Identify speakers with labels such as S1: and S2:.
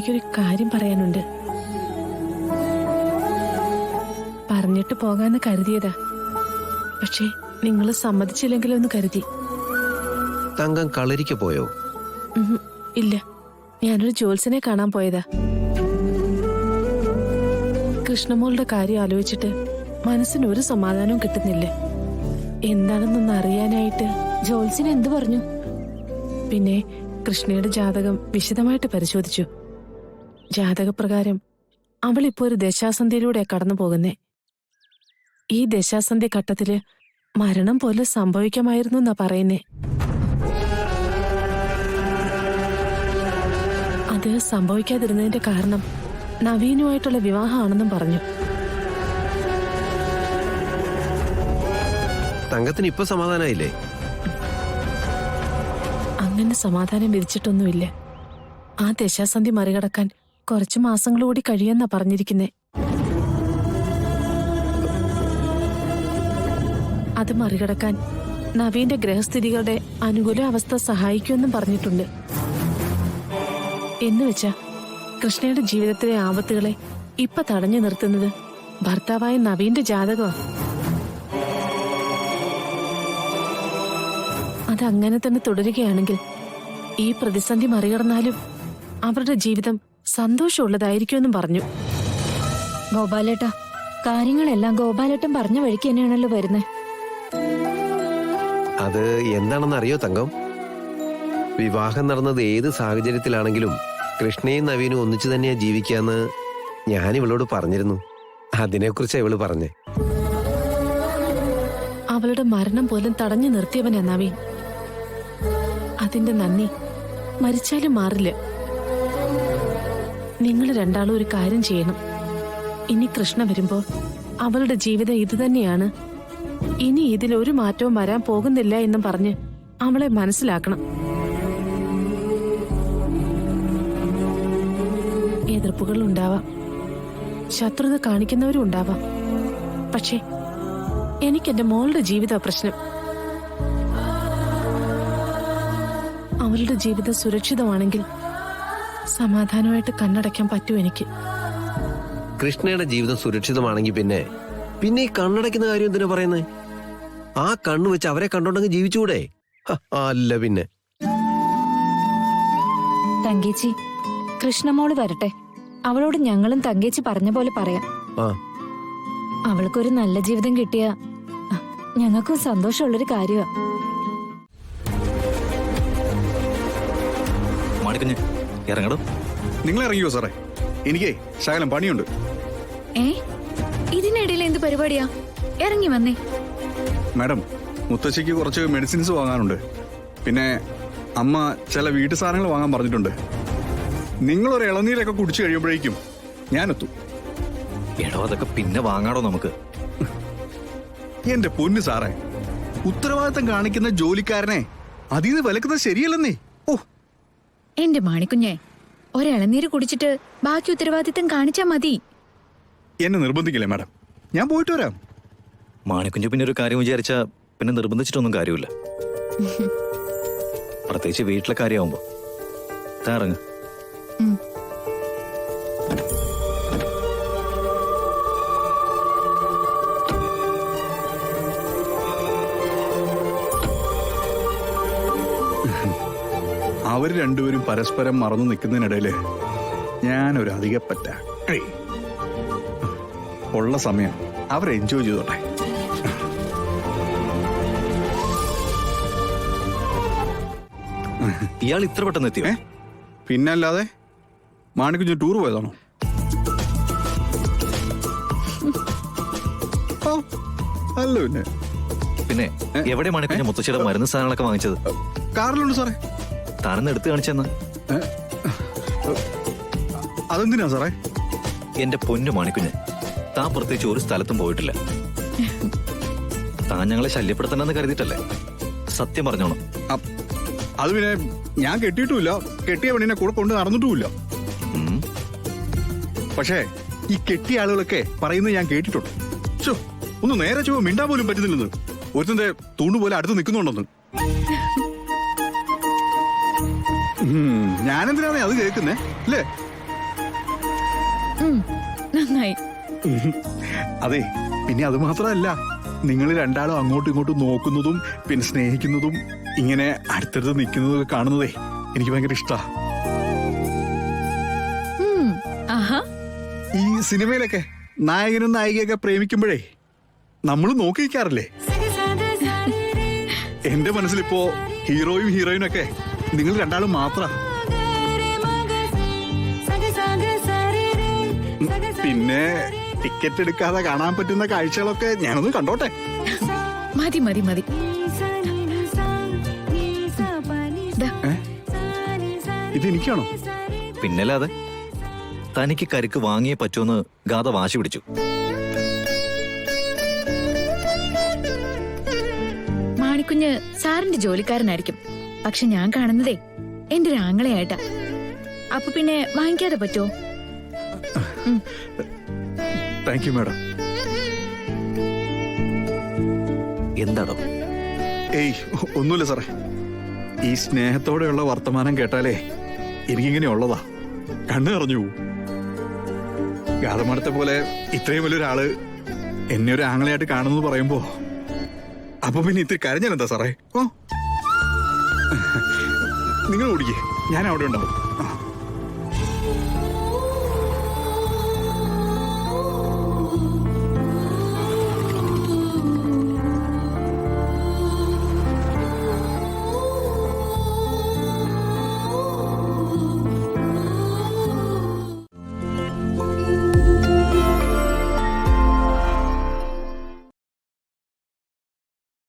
S1: എനിക്കൊരു കാര്യം പറയാനുണ്ട്. പറഞ്ഞിട്ട് പോകാന്ന് കരുതിയതാ. പക്ഷേ നിങ്ങൾ സമ്മതിച്ചില്ലെങ്കിലോ എന്ന് കരുതി.
S2: തങ്കം കളരിക്ക് പോയോ?
S1: ഇല്ല, ഞാനൊരു ജോത്സ്യനെ കാണാൻ പോയതാ. കൃഷ്ണമോളുടെ കാര്യം ആലോചിച്ചിട്ട് മനസ്സിന് ഒരു സമാധാനവും കിട്ടുന്നില്ല. എന്താണെന്നൊന്ന് അറിയാനായിട്ട്.
S3: ജോത്സ്യൻ എന്തു പറഞ്ഞു?
S1: പിന്നെ കൃഷ്ണയുടെ ജാതകം വിശദമായിട്ട് പരിശോധിച്ചു. ജാതകപ്രകാരം അവൾ ഇപ്പോ ഒരു ദശാസന്ധിയിലൂടെ കടന്നു പോകുന്നേ. ഈ ദശാസന്ധി ഘട്ടത്തില് മരണം പോലെ സംഭവിക്കാമായിരുന്നു എന്നാ പറയുന്നേ. അത് സംഭവിക്കാതിരുന്നതിന്റെ കാരണം നവീനുമായിട്ടുള്ള വിവാഹമാണെന്നും പറഞ്ഞു.
S2: തങ്കത്തിന് ഇപ്പൊ സമാധാനായില്ലേ?
S1: അങ്ങനെ സമാധാനം വിധിച്ചിട്ടൊന്നുമില്ല. ആ ദശാസന്ധി മറികടക്കാൻ കുറച്ചു മാസങ്ങൾ കൂടി കഴിയുമെന്നാ പറഞ്ഞിരിക്കുന്നേ. അത് മറികടക്കാൻ നവീന്റെ ഗ്രഹസ്ഥിതികളുടെ അനുകൂല അവസ്ഥ സഹായിക്കുമെന്നും പറഞ്ഞിട്ടുണ്ട്. എന്നുവെച്ചാ കൃഷ്ണയുടെ ജീവിതത്തിലെ ആപത്തുകളെ ഇപ്പൊ തടഞ്ഞു നിർത്തുന്നത് ഭർത്താവായ നവീന്റെ ജാതകമാണ്. അതങ്ങനെ തന്നെ തുടരുകയാണെങ്കിൽ ഈ പ്രതിസന്ധി മറികടന്നാലും അവരുടെ ജീവിതം സന്തോഷമുള്ളതായിരിക്കുമെന്നും പറഞ്ഞു.
S3: ഗോപാലേട്ടാ, കാര്യങ്ങളെല്ലാം ഗോപാലേട്ടൻ പറഞ്ഞ വഴിക്ക് തന്നെയാണല്ലോ വരുന്നത്.
S2: അത് എന്താണെന്ന് അറിയോ തങ്കം? വിവാഹം നടന്നത് ഏത് സാഹചര്യത്തിലാണെങ്കിലും കൃഷ്ണയും നവീനും ഒന്നിച്ചു തന്നെയാ ജീവിക്കാന്ന് ഞാൻ ഇവളോട് പറഞ്ഞിരുന്നു. അതിനെക്കുറിച്ചാ ഇവള് പറഞ്ഞേ.
S1: അവളുടെ മരണം പോലും തടഞ്ഞു നിർത്തിയവനാ നവീൻ. അതിന്റെ നന്ദി മരിച്ചാലും മാറില്ല. നിങ്ങൾ രണ്ടാളും ഒരു കാര്യം ചെയ്യണം. ഇനി കൃഷ്ണ വരുമ്പോ അവളുടെ ജീവിതം ഇതുതന്നെയാണ്, ഇനി ഇതിൽ ഒരു മാറ്റവും വരാൻ പോകുന്നില്ല എന്നും പറഞ്ഞ് അവളെ മനസ്സിലാക്കണം. എതിർപ്പുകൾ ഉണ്ടാവാം, ശത്രുത കാണിക്കുന്നവരും ഉണ്ടാവാം. പക്ഷേ എനിക്കെന്റെ മോളുടെ ജീവിത പ്രശ്നം. അവളുടെ ജീവിതം സുരക്ഷിതമാണെങ്കിൽ സമാധാനമായിട്ട് കണ്ണടയ്ക്കാൻ പറ്റും എനിക്ക്.
S2: കൃഷ്ണയുടെ ജീവിതം സുരക്ഷിതമാണെങ്കിൽ പിന്നെ ഈ കണ്ണടയ്ക്കുന്ന കാര്യം എന്തിനാ പറയുന്നത്? ആ കണ്ണു വെച്ച് അവരെ കണ്ടോണ്ടെങ്കിൽ ജീവിച്ചുകൂടെ? അല്ല പിന്നെ.
S3: തങ്കേച്ചി, കൃഷ്ണമോള് വരട്ടെ. അവളോട് ഞങ്ങളും തങ്കേച്ചി പറഞ്ഞ പോലെ പറയാം. അവൾക്കൊരു നല്ല ജീവിതം കിട്ടിയ ഞങ്ങൾക്കും സന്തോഷമുള്ളൊരു കാര്യമാ.
S4: ഇറങ്ങണം.
S5: നിങ്ങൾ ഇറങ്ങിയോ സാറേ? എനിക്കേ ശകലം പണിയുണ്ട്.
S3: ഇതിനിടയിൽ എന്ത് പരിപാടിയാ? ഇറങ്ങി വന്നേ.
S5: മാഡം, മുത്തശ്ശിക്ക് കുറച്ച് മെഡിസിൻസ് വാങ്ങാനുണ്ട്. പിന്നെ അമ്മ ചില വീട്ടു സാധനങ്ങൾ വാങ്ങാൻ പറഞ്ഞിട്ടുണ്ട്. നിങ്ങളൊരു ഇളനീരൊക്കെ കുടിച്ചു കഴിയുമ്പോഴേക്കും ഞാനെത്തും.
S4: എടോ, അതൊക്കെ പിന്നെ വാങ്ങാടോ നമുക്ക്.
S5: എന്റെ പൊന്നു സാറേ, ഉത്തരവാദിത്തം കാണിക്കുന്ന ജോലിക്കാരനെ അതിന്ന് വിലക്കുന്നത് ശരിയല്ലെന്നേ. ഓ,
S3: എന്റെ മാണിക്കുഞ്ഞെ, ഒരിളനീര് കുടിച്ചിട്ട് ബാക്കി ഉത്തരവാദിത്തം കാണിച്ചാ മതി.
S5: എന്നെ നിർബന്ധിക്കില്ലേ മാഡം, ഞാൻ പോയിട്ട് വരാം.
S4: മാണിക്കുഞ്ഞു പിന്നെ ഒരു കാര്യം വിചാരിച്ചാ പിന്നെ നിർബന്ധിച്ചിട്ടൊന്നും കാര്യമില്ല. പ്രത്യേകിച്ച് വീട്ടിലെ കാര്യമാവുമ്പോ. ഇറങ്ങ.
S5: അവര് രണ്ടുപേരും പരസ്പരം മറന്നു നിൽക്കുന്നതിനിടയില് ഞാനൊരു അധികപ്പറ്റ. ഉള്ള സമയം അവർ എൻജോയ് ചെയ്തോട്ടെ.
S4: ഇയാൾ ഇത്ര പെട്ടെന്ന് എത്തിയോ?
S5: പിന്നല്ലാതെ. മാണിക്കുഞ്ഞ് ടൂർ പോയതാണോ? അല്ല പിന്നെ.
S4: പിന്നെ എവിടെ മാണിക്കുഞ്ഞ് മുത്തശ്ശിയുടെ മരുന്ന് സാധനങ്ങളൊക്കെ വാങ്ങിച്ചത്?
S5: കാറിലുണ്ട് സാറേ.
S4: താനെന്ന് എടുത്തു കാണിച്ചെന്ന്.
S5: അതെന്തിനാ സാറേ?
S4: എന്റെ പൊന്നു മാണിക്കുഞ്ഞ്, താൻ പ്രത്യേകിച്ച് ഒരു സ്ഥലത്തും പോയിട്ടില്ല. താൻ ഞങ്ങളെ ശല്യപ്പെടുത്തണമെന്ന് കരുതിയിട്ടല്ലേ? സത്യം പറഞ്ഞോണം.
S5: അത് പിന്നെ ഞാൻ കെട്ടിയിട്ടുമില്ല, കെട്ടിയ പെണ്ണിനെ കൂടെ കൊണ്ട് നടന്നിട്ടുമില്ല. പക്ഷേ ഈ കെട്ടിയ ആളുകളൊക്കെ പറയുന്നത് ഞാൻ കേട്ടിട്ടുണ്ട്. ഒന്ന് നേരെ ചുവ മിണ്ടാൻ പോലും പറ്റുന്നില്ലെന്ന്. ഒരുത്തന്റെ തൂണുപോലെ അടുത്ത് നിൽക്കുന്നുണ്ടെന്ന്. ഞാനെന്തിനാണ് അത് കേൾക്കുന്നേ? അല്ലേ?
S3: നന്നായി.
S5: അതെ, പിന്നെ അത് മാത്രമല്ല, നിങ്ങൾ രണ്ടാളും അങ്ങോട്ടും ഇങ്ങോട്ടും നോക്കുന്നതും പിന്നെ സ്നേഹിക്കുന്നതും ഇങ്ങനെ അടുത്തടുത്ത് നിൽക്കുന്നതും ഒക്കെ കാണുന്നതേ എനിക്ക് ഭയങ്കര ഇഷ്ടാ.
S3: ആഹാ.
S5: ഈ സിനിമയിലൊക്കെ നായകനും നായികയൊക്കെ പ്രേമിക്കുമ്പോഴേ നമ്മൾ നോക്കി നിൽക്കാറില്ലേ? എന്റെ മനസ്സിലിപ്പോ ഹീറോയും ഹീറോയിനും ഒക്കെ നിങ്ങൾ രണ്ടാളും മാത്രം. പിന്നെ ടിക്കറ്റ് എടുക്കാതെ കാണാൻ പറ്റുന്ന കാഴ്ചകളൊക്കെ ഞാനൊന്ന് കണ്ടോട്ടെ.
S3: മതി മതി മതി. ദാ,
S5: ഇത് എനിക്കാണോ?
S4: പിന്നല്ലാതെ തനിക്ക് കരിക്ക് വാങ്ങിയേ പറ്റുമെന്ന് ഗാഥ വാശി പിടിച്ചു.
S3: മാണിക്കുഞ്ഞ് സാറിന്റെ ജോലിക്കാരനായിരിക്കും, പക്ഷെ ഞാൻ കാണുന്നതേ എന്റെ ഒരു ആങ്ങളെയായിട്ടാ. അപ്പൊ പിന്നെ വാങ്ങിക്കാതെ പറ്റുമോ?
S5: Thank you madam.
S4: എന്താണോ?
S5: ഏയ് ഒന്നുമില്ല സാറേ, ഈ സ്നേഹത്തോടെയുള്ള വർത്തമാനം കേട്ടാലേ എനിക്കിങ്ങനെ ഉള്ളതാ, കണ്ണു നിറഞ്ഞു പോവും. ഗാഥമടത്തെ പോലെ ഇത്രയും വലിയൊരാള് എന്നെ ഒരു ആങ്ങളെയായിട്ട് കാണുന്നു പറയുമ്പോ അപ്പൊ പിന്നെ ഇത്തിരി കരഞ്ഞാൽ എന്താ സാറേ? ഓ, നിങ്ങൾ ഓടിക്കേ, ഞാൻ അവിടെ ഉണ്ടാവും.